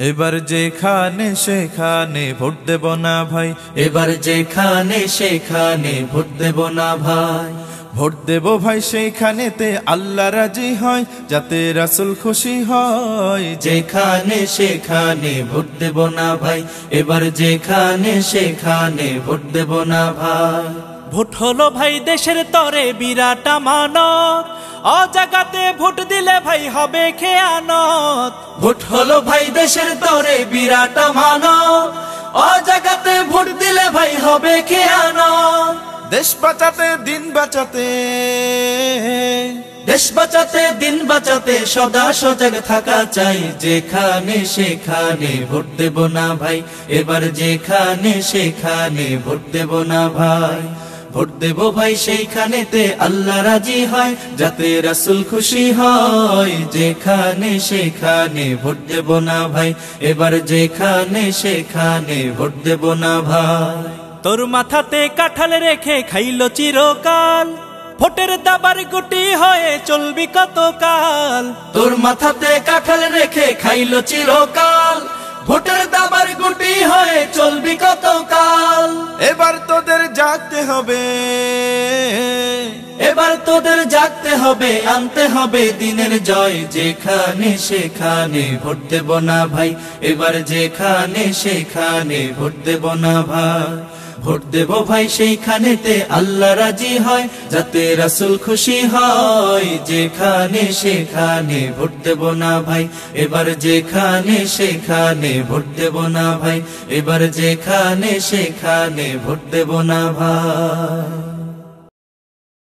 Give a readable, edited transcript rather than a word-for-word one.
এবার যেখানে সেখানে ভোট দেব না ভাই, এবার যেখানে সেখানে ভোট দেব না ভাই। ভোট দেব ভাই সেইখানেতে আল্লাহ রাজি হয়, যাতে রাসূল খুশি হয়। যেখানে সেখানে ভোট দেব না ভাই, এবার যেখানে সেখানে ভোট দেব না ভাই। ভোট হলো ভাই দেশের তরে বিরাট আমানত, অজাগাতে ভোট দিলে ভাই হবে খেয়ানত। ভোট হলো ভাই দেশের তরে বিরাট আমানত, অজাগাতে ভোট দিলে ভাই হবে খেয়ানত। দেশ বাঁচাতে দিন বাঁচাতে, দেশ বাঁচাতে দিন বাঁচাতে সদা সজাগ থাকা চাই। যেখানে সেখানে ভোট দেব না ভাই, এবার যেখানে সেখানে ভোট দেব না ভাই। ভোট দেব ভাই সেইখানেতে আল্লাহ রাজি হয়, যাতে রাসূল খুশি হয়। যেখানে সেখানে ভোট দেব না ভাই, এবার যেখানে সেখানে ভোট দেব না ভাই। তোর মাথাতে কাঁঠাল রেখে খাইলো চিরকাল, ভোটের দাবার গুটি হয়ে চলবি কতকাল। তোর মাথাতে কাঁঠাল রেখে খাইলো চিরকাল, ভোটের দাবার গুটি হয়ে চলবি কতকাল। এবার তোদের জাগতে হবে, এবার তোদের জাগতে হবে, আনতে হবে দিনের জয়। যেখানে সেখানে ভোট দেব না ভাই, এবার যেখানে সেখানে ভোট দেব না ভাই। ভোট দেব ভাই সেইখানেতে আল্লাহ রাজি হয়, যাতে রাসূল খুশি হয়। যেখানে সেখানে ভোট দেব না ভাই, এবার যেখানে সেখানে ভোট দেব না ভাই। এবার যেখানে সেখানে ভোট দেব না ভাই।